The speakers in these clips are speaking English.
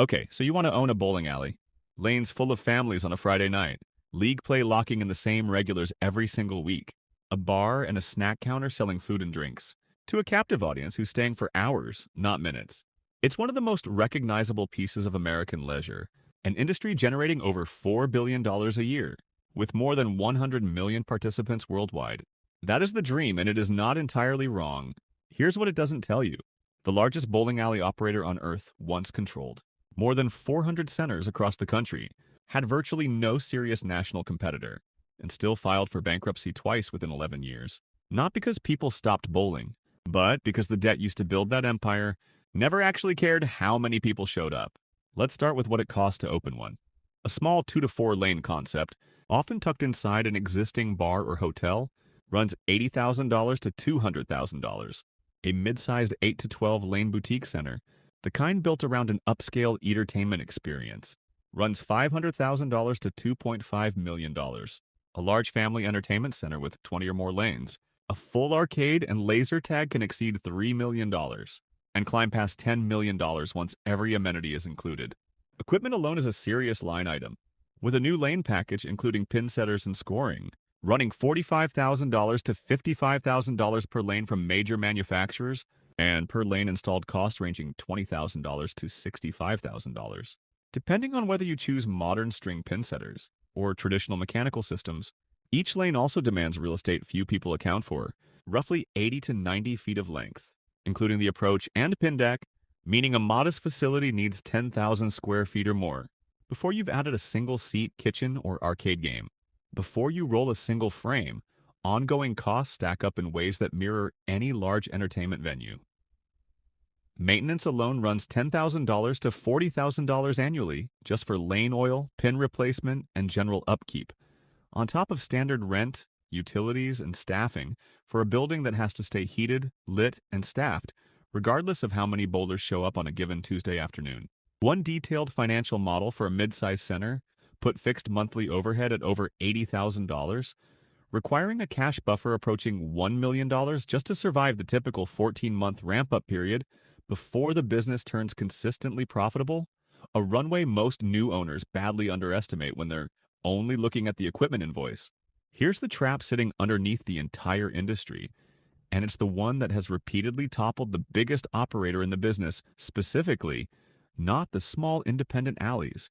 Okay, so you want to own a bowling alley. Lanes full of families on a Friday night. League play locking in the same regulars every single week. A bar and a snack counter selling food and drinks. To a captive audience who's staying for hours, not minutes. It's one of the most recognizable pieces of American leisure, an industry generating over $4 billion a year, with more than 100 million participants worldwide. That is the dream, and it is not entirely wrong. Here's what it doesn't tell you. The largest bowling alley operator on Earth once controlled more than 400 centers across the country, had virtually no serious national competitor, and still filed for bankruptcy twice within 11 years. Not because people stopped bowling, but because the debt used to build that empire never actually cared how many people showed up. Let's start with what it costs to open one. A small 2 to 4 lane concept, often tucked inside an existing bar or hotel, runs $80,000 to $200,000. A mid-sized 8 to 12 lane boutique center, the kind built around an upscale entertainment experience, runs $500,000 to $2.5 million. A large family entertainment center with 20 or more lanes, a full arcade and laser tag can exceed $3 million and climb past $10 million once every amenity is included. Equipment alone is a serious line item, with a new lane package including pin setters and scoring, running $45,000 to $55,000 per lane from major manufacturers, and per lane installed cost ranging $20,000 to $65,000. Depending on whether you choose modern string pin setters or traditional mechanical systems, each lane also demands real estate few people account for, roughly 80 to 90 feet of length, including the approach and pin deck, meaning a modest facility needs 10,000 square feet or more before you've added a single seat, kitchen, or arcade game. Before you roll a single frame, ongoing costs stack up in ways that mirror any large entertainment venue. Maintenance alone runs $10,000 to $40,000 annually just for lane oil, pin replacement, and general upkeep, on top of standard rent, utilities, and staffing for a building that has to stay heated, lit, and staffed, regardless of how many bowlers show up on a given Tuesday afternoon. One detailed financial model for a mid-sized center put fixed monthly overhead at over $80,000, requiring a cash buffer approaching $1 million just to survive the typical 14-month ramp-up period before the business turns consistently profitable, a runway most new owners badly underestimate when they're only looking at the equipment invoice. Here's the trap sitting underneath the entire industry, and it's the one that has repeatedly toppled the biggest operator in the business, specifically, not the small independent alleys.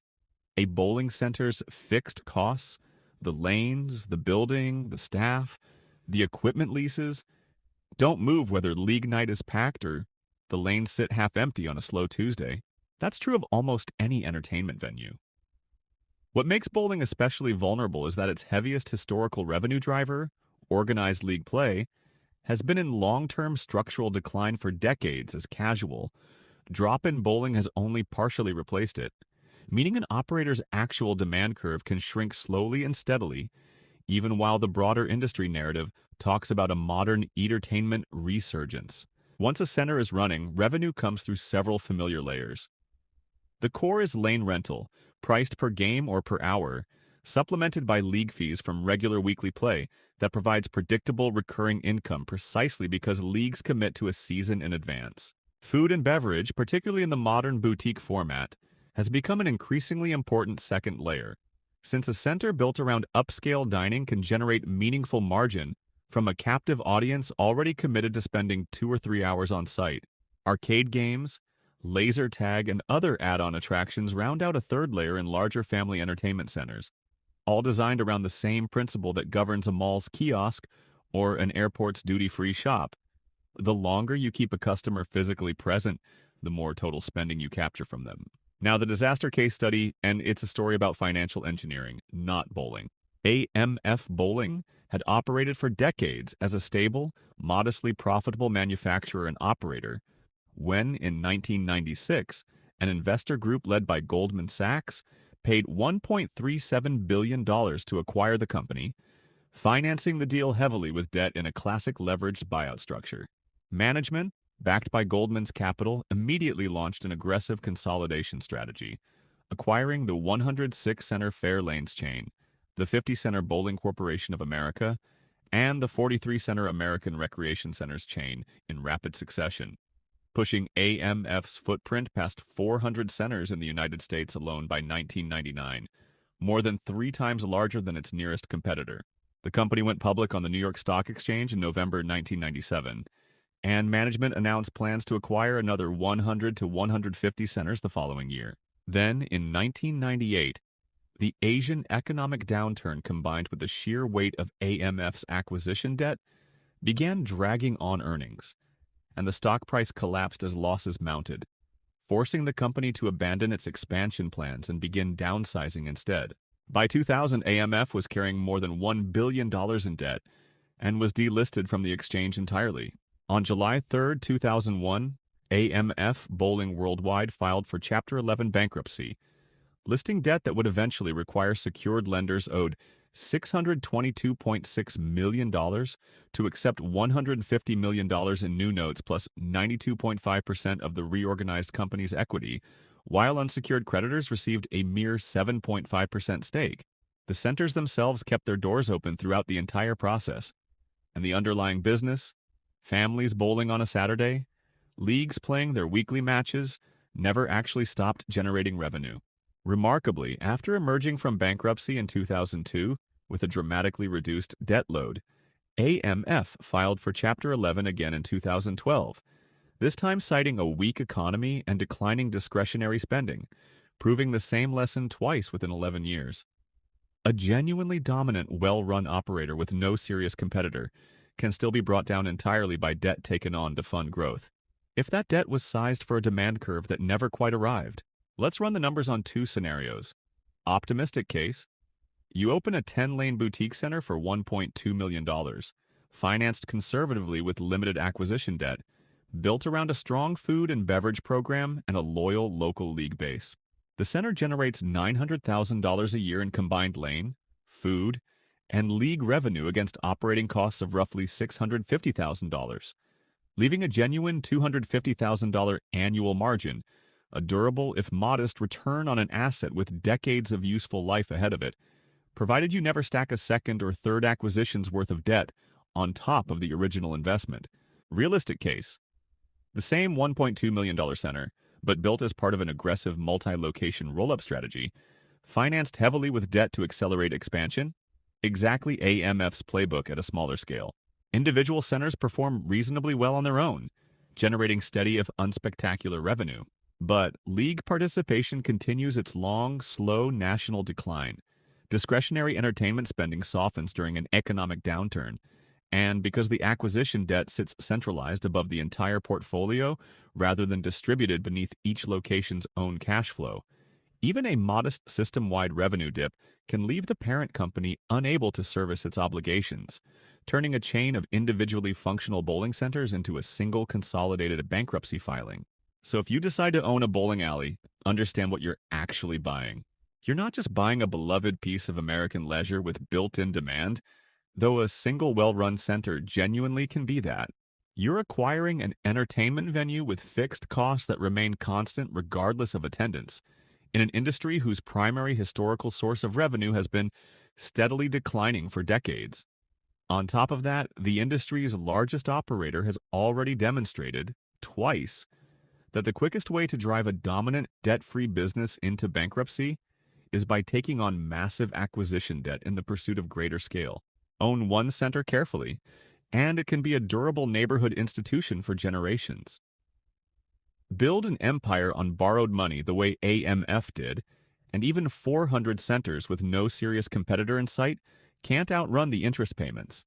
A bowling center's fixed costs, the lanes, the building, the staff, the equipment leases, don't move whether league night is packed or the lanes sit half empty on a slow Tuesday. That's true of almost any entertainment venue. What makes bowling especially vulnerable is that its heaviest historical revenue driver, organized league play, has been in long-term structural decline for decades as casual. Drop-in bowling has only partially replaced it, meaning an operator's actual demand curve can shrink slowly and steadily, even while the broader industry narrative talks about a modern entertainment resurgence. Once a center is running, revenue comes through several familiar layers. The core is lane rental, priced per game or per hour, supplemented by league fees from regular weekly play that provides predictable recurring income precisely because leagues commit to a season in advance. Food and beverage, particularly in the modern boutique format, has become an increasingly important second layer, since a center built around upscale dining can generate meaningful margin from a captive audience already committed to spending 2 or 3 hours on site. Arcade games, laser tag, and other add-on attractions round out a third layer in larger family entertainment centers, all designed around the same principle that governs a mall's kiosk or an airport's duty-free shop. The longer you keep a customer physically present, the more total spending you capture from them. Now, the disaster case study, and it's a story about financial engineering, not bowling. AMF Bowling had operated for decades as a stable, modestly profitable manufacturer and operator when, in 1996, an investor group led by Goldman Sachs paid $1.37 billion to acquire the company, financing the deal heavily with debt in a classic leveraged buyout structure. Management, backed by Goldman's capital, immediately launched an aggressive consolidation strategy, acquiring the 106-center Fairlanes chain, the 50-center Bowling Corporation of America, and the 43-center American Recreation Centers chain in rapid succession. pushing AMF's footprint past 400 centers in the United States alone by 1999, more than 3 times larger than its nearest competitor. The company went public on the New York Stock Exchange in November 1997, and management announced plans to acquire another 100 to 150 centers the following year. Then, in 1998, the Asian economic downturn combined with the sheer weight of AMF's acquisition debt began dragging on earnings, and the stock price collapsed as losses mounted, forcing the company to abandon its expansion plans and begin downsizing instead. By 2000, AMF was carrying more than $1 billion in debt and was delisted from the exchange entirely. On July 3, 2001, AMF Bowling Worldwide filed for Chapter 11 bankruptcy, listing debt that would eventually require secured lenders owed $622.6 million to accept $150 million in new notes plus 92.5% of the reorganized company's equity, while unsecured creditors received a mere 7.5% stake. The centers themselves kept their doors open throughout the entire process, and the underlying business, families bowling on a Saturday, leagues playing their weekly matches, never actually stopped generating revenue. Remarkably, after emerging from bankruptcy in 2002 with a dramatically reduced debt load, AMF filed for Chapter 11 again in 2012, this time citing a weak economy and declining discretionary spending, proving the same lesson twice within 11 years. A genuinely dominant, well-run operator with no serious competitor can still be brought down entirely by debt taken on to fund growth. If that debt was sized for a demand curve that never quite arrived, let's run the numbers on 2 scenarios. Optimistic case, you open a 10-lane boutique center for $1.2 million, financed conservatively with limited acquisition debt, built around a strong food and beverage program and a loyal local league base. The center generates $900,000 a year in combined lane, food, and league revenue against operating costs of roughly $650,000, leaving a genuine $250,000 annual margin, a durable, if modest, return on an asset with decades of useful life ahead of it, provided you never stack a second or third acquisition's worth of debt on top of the original investment. Realistic case, the same $1.2 million center, but built as part of an aggressive multi-location roll-up strategy, financed heavily with debt to accelerate expansion, exactly AMF's playbook at a smaller scale. Individual centers perform reasonably well on their own, generating steady if unspectacular revenue. But league participation continues its long, slow national decline. Discretionary entertainment spending softens during an economic downturn, and because the acquisition debt sits centralized above the entire portfolio rather than distributed beneath each location's own cash flow, even a modest system-wide revenue dip can leave the parent company unable to service its obligations, turning a chain of individually functional bowling centers into a single consolidated bankruptcy filing. So if you decide to own a bowling alley, understand what you're actually buying. You're not just buying a beloved piece of American leisure with built-in demand, though a single well-run center genuinely can be that. You're acquiring an entertainment venue with fixed costs that remain constant regardless of attendance, in an industry whose primary historical source of revenue has been steadily declining for decades. On top of that, the industry's largest operator has already demonstrated, twice, that the quickest way to drive a dominant, debt-free business into bankruptcy is by taking on massive acquisition debt in the pursuit of greater scale. Own one center carefully, and it can be a durable neighborhood institution for generations. Build an empire on borrowed money the way AMF did, and even 400 centers with no serious competitor in sight can't outrun the interest payments.